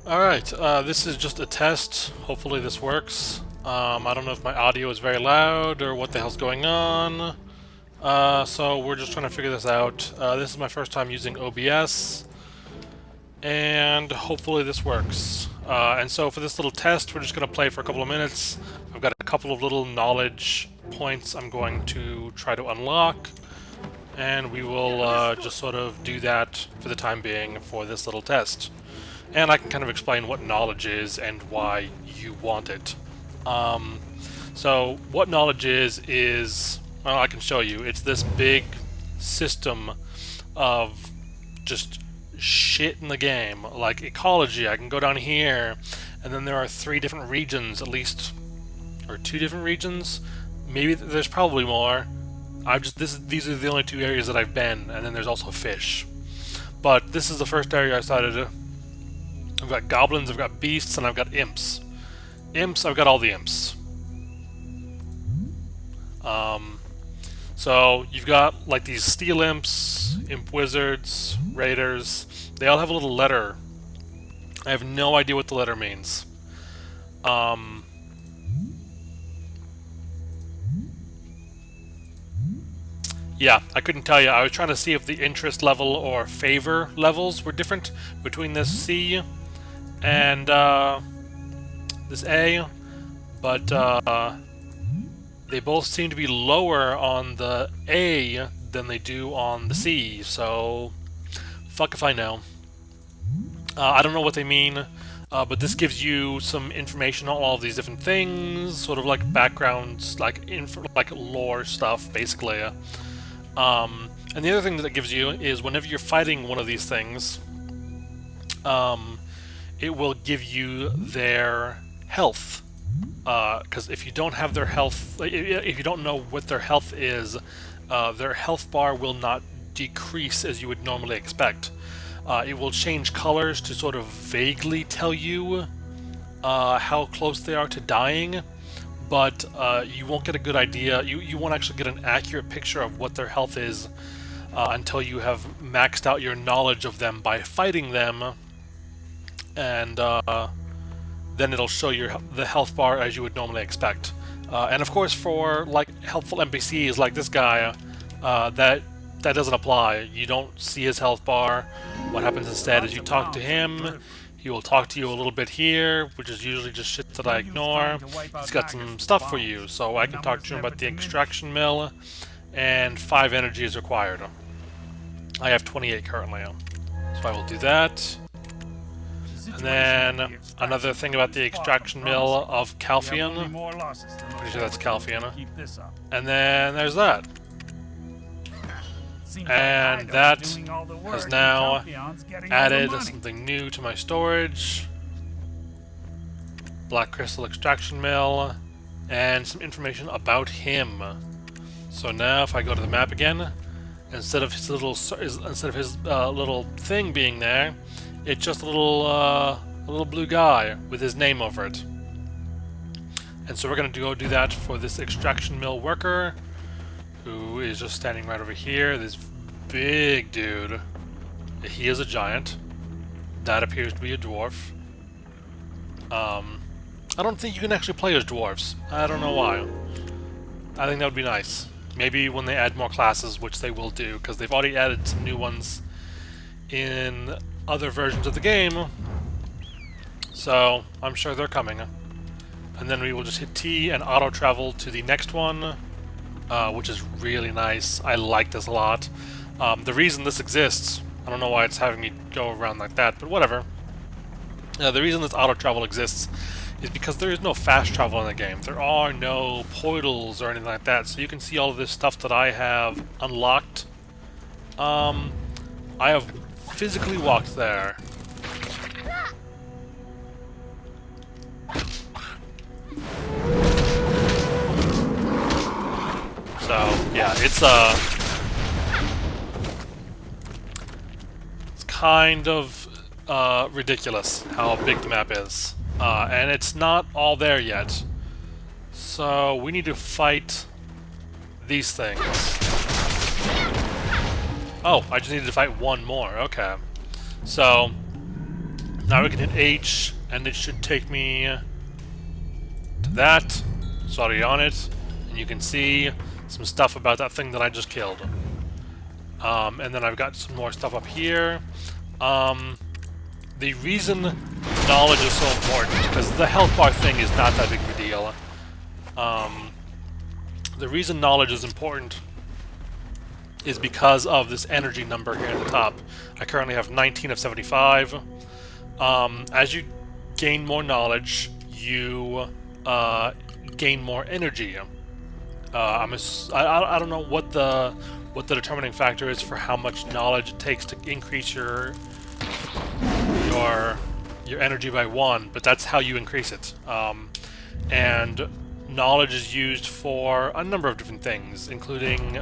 Alright, this is just a test. Hopefully this works. I don't know if my audio is very loud or what the hell's going on. So we're just trying to figure this out. This is my first time using OBS, and hopefully this works. And so for this little test, we're just going to play for a couple of minutes. I've got a couple of little knowledge points I'm going to try to unlock, and we will just sort of do that for the time being for this little test. And I can kind of explain what knowledge is and why you want it. So what knowledge is, well, I can show you. It's this big system of just shit in the game. Like ecology, I can go down here, and then there are 3 different regions, at least, or 2 different regions. Maybe there's probably more. These are the only 2 areas that I've been, and then there's also fish. But this is the first area I started to. I've got goblins, I've got beasts, and I've got imps. Imps, I've got all the imps. So you've got like these steel imps, imp wizards, raiders. They all have a little letter. I have no idea what the letter means. Yeah, I couldn't tell you. I was trying to see if the interest level or favor levels were different between this C and this A, but they both seem to be lower on the A than they do on the C, so fuck if I know. I don't know what they mean, but this gives you some information on all of these different things, sort of like backgrounds, like lore stuff, basically. And the other thing that it gives you is whenever you're fighting one of these things, it will give you their health. Because if you don't have their health, if you don't know what their health is, their health bar will not decrease as you would normally expect. It will change colors to sort of vaguely tell you how close they are to dying, but you won't get a good idea. You won't actually get an accurate picture of what their health is until you have maxed out your knowledge of them by fighting them, and then it'll show you the health bar as you would normally expect. And of course, for like helpful NPCs like this guy, that doesn't apply. You don't see his health bar. What happens instead is you talk to him. He will talk to you a little bit here, which is usually just shit that I ignore. He's got some stuff for you, so I can talk to him about the extraction mill, and 5 energy is required. I have 28 currently, so I will do that. And then another thing about the extraction mill of Calphion. Pretty sure that's Calphion. And then there's that. And that has now added something new to my storage. Black Crystal Extraction Mill, and some information about him. So now if I go to the map again, instead of his little thing being there, it's just a little blue guy with his name over it. And so we're going to go do that for this extraction mill worker, who is just standing right over here. This big dude. He is a giant. That appears to be a dwarf. I don't think you can actually play as dwarves. I don't know why. I think that would be nice. Maybe when they add more classes, which they will do, because they've already added some new ones in other versions of the game. So I'm sure they're coming. And then we will just hit T and auto travel to the next one, which is really nice. I like this a lot. The reason this exists, I don't know why it's having me go around like that, but whatever. The reason this auto travel exists is because there is no fast travel in the game. There are no portals or anything like that, so you can see all of this stuff that I have unlocked. I have physically walked there. So yeah, it's kind of ridiculous how big the map is. And it's not all there yet. So we need to fight these things. Oh, I just needed to fight one more. Okay. So Now we can hit H, and it should take me to that. It's already on it, and you can see some stuff about that thing that I just killed. And then I've got some more stuff up here. The reason knowledge is so important, because the health bar thing is not that big of a deal. The reason knowledge is important is because of this energy number here at the top. I currently have 19 of 75. As you gain more knowledge, you gain more energy. I don't know what the determining factor is for how much knowledge it takes to increase your energy by 1, but that's how you increase it. And knowledge is used for a number of different things, including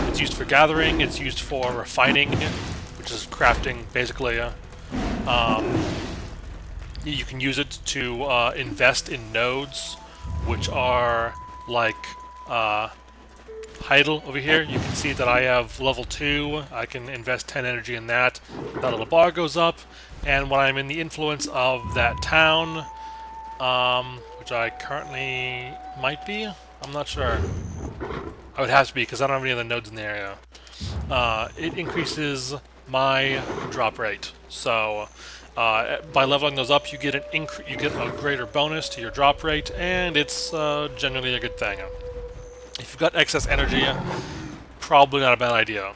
it's used for gathering, it's used for refining, which is crafting, basically. You can use it to invest in nodes, which are like Heidel over here. You can see that I have level 2. I can invest 10 energy in that. That little bar goes up, and when I'm in the influence of that town, which I currently might be, I'm not sure. I would have to be, because I don't have any other nodes in the area. It increases my drop rate. So by leveling those up, you get a greater bonus to your drop rate, and it's generally a good thing. If you've got excess energy, probably not a bad idea.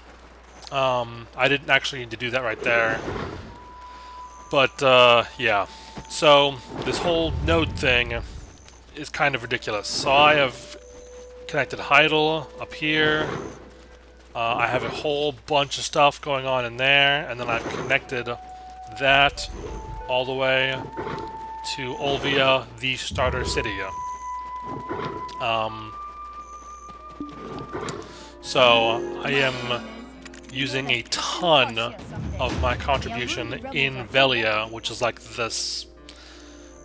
I didn't actually need to do that right there, but yeah. So this whole node thing is kind of ridiculous. So I have connected Heidel up here. I have a whole bunch of stuff going on in there, and then I've connected that all the way to Olvia, the starter city. So I am using a ton of my contribution in Velia, which is like this.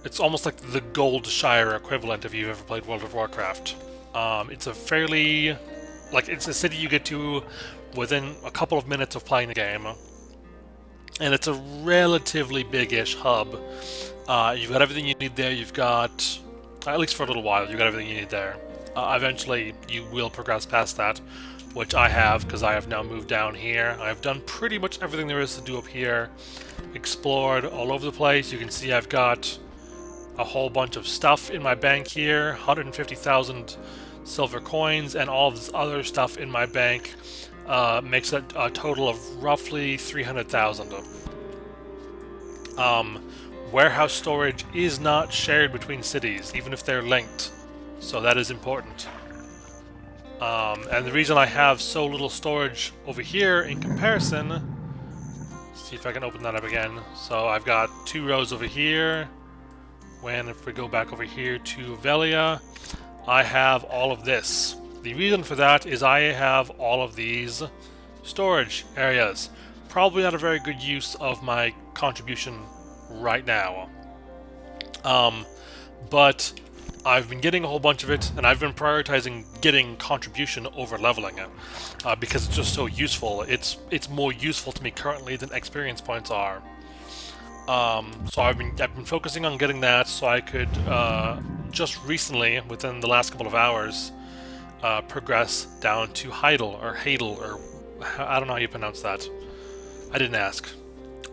It's almost like the Goldshire equivalent if you've ever played World of Warcraft. It's a fairly, it's a city you get to within a couple of minutes of playing the game, and it's a relatively big-ish hub. You've got everything you need there. You've got, at least for a little while, you've got everything you need there. Eventually, you will progress past that, which I have, because I have now moved down here. I've done pretty much everything there is to do up here. Explored all over the place. You can see I've got a whole bunch of stuff in my bank here. 150,000 silver coins, and all this other stuff in my bank makes a total of roughly 300,000. Warehouse storage is not shared between cities, even if they're linked. So that is important. And the reason I have so little storage over here in comparison, let's see if I can open that up again. So I've got 2 rows over here. If we go back over here to Velia, I have all of this. The reason for that is I have all of these storage areas. Probably not a very good use of my contribution right now. But I've been getting a whole bunch of it, and I've been prioritizing getting contribution over leveling it, because it's just so useful. It's more useful to me currently than experience points are. So I've been focusing on getting that, so I could just recently, within the last couple of hours, progress down to Heidel, or I don't know how you pronounce that. I didn't ask.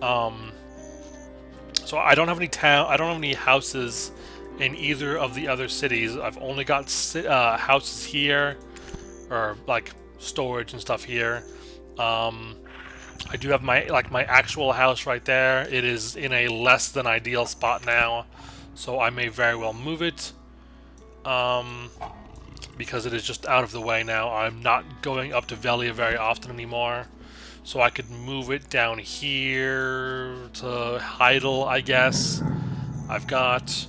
So I don't have any houses in either of the other cities. I've only got houses here, or like storage and stuff here. I do have my actual house right there. It is in a less than ideal spot now, so I may very well move it, because it is just out of the way now. I'm not going up to Velia very often anymore, so I could move it down here to Heidel, I guess. I've got,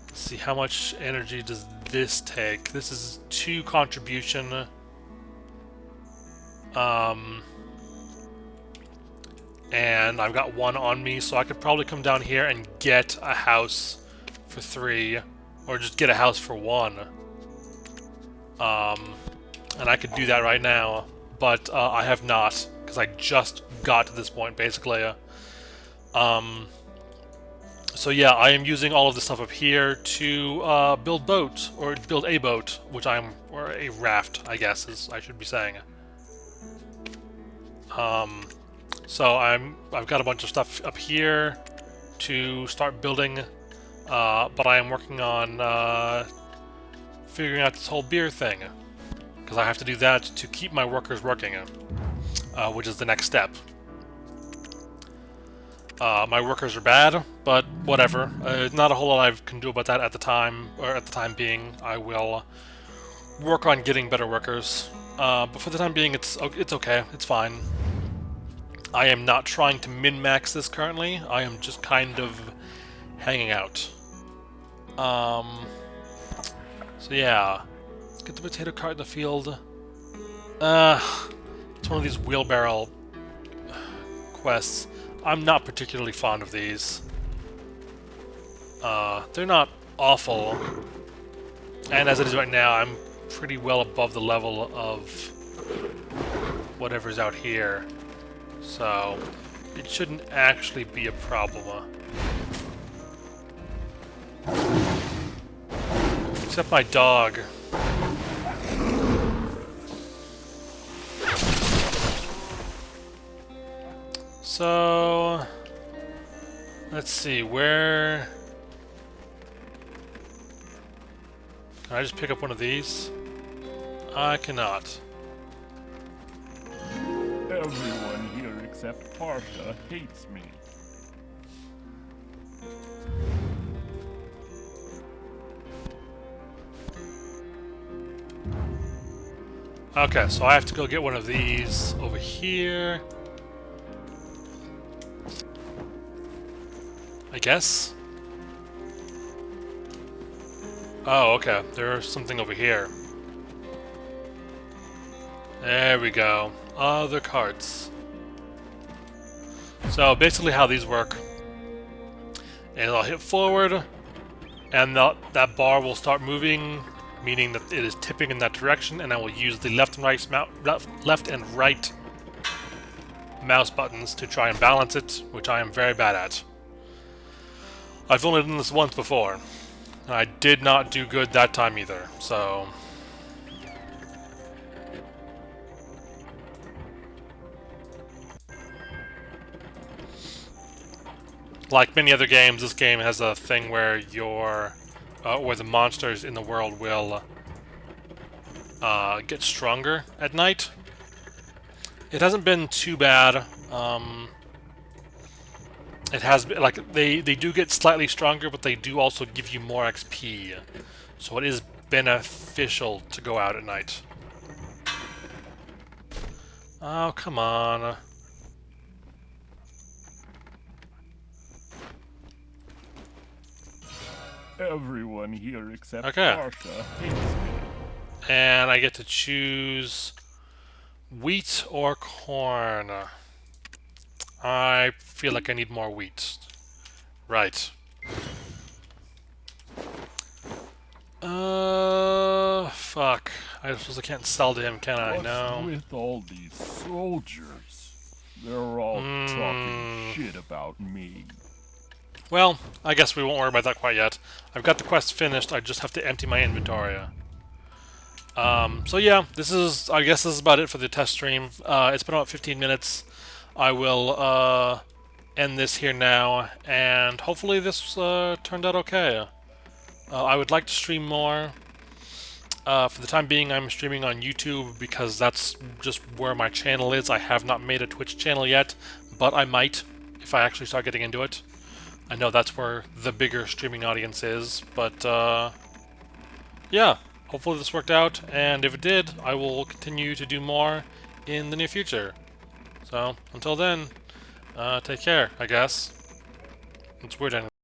let's see, how much energy does this take? This is 2 contribution. And I've got 1 on me, so I could probably come down here and get a house for 3, or just get a house for 1. And I could do that right now, but I have not. because I just got to this point, basically. So yeah, I am using all of the stuff up here to build boat, or build a boat, or a raft, I guess, as I should be saying. So I've got a bunch of stuff up here to start building, but I am working on figuring out this whole beer thing, because I have to do that to keep my workers working, which is the next step. My workers are bad, but whatever. Not a whole lot I can do about that at the time, or at the time being. I will work on getting better workers. But for the time being, it's okay. It's fine. I am not trying to min-max this currently. I am just kind of hanging out. So yeah, let's get the potato cart in the field. It's one of these wheelbarrow quests. I'm not particularly fond of these. They're not awful, and as it is right now, I'm pretty well above the level of whatever's out here, so it shouldn't actually be a problem. Except my dog. So, let's see, where... Can I just pick up one of these? I cannot. Everyone here except Parsha hates me. Okay, so I have to go get one of these over here. I guess? Oh, okay. There's something over here. There we go. Other carts. So basically how these work is I'll hit forward, and that bar will start moving, meaning that it is tipping in that direction, and I will use the left and right mouse buttons to try and balance it, which I am very bad at. I've only done this once before, and I did not do good that time either, so... Like many other games, this game has a thing where where the monsters in the world will get stronger at night. It hasn't been too bad. It has been, like, they do get slightly stronger, but they do also give you more XP. So it is beneficial to go out at night. Oh, come on. Everyone here except Okay. Parsha hates me. And I get to choose wheat or corn. I feel like I need more wheat. Right. Fuck. I suppose I can't sell to him, can I? What's No. with all these soldiers? They're all talking shit about me. Well, I guess we won't worry about that quite yet. I've got the quest finished, I just have to empty my inventory. So yeah, I guess this is about it for the test stream. It's been about 15 minutes. I will, end this here now, and hopefully this, turned out okay. I would like to stream more. For the time being, I'm streaming on YouTube because that's just where my channel is. I have not made a Twitch channel yet, but I might if I actually start getting into it. I know that's where the bigger streaming audience is, but yeah, hopefully this worked out, and if it did, I will continue to do more in the near future. So, until then, take care, I guess. It's weird anyway.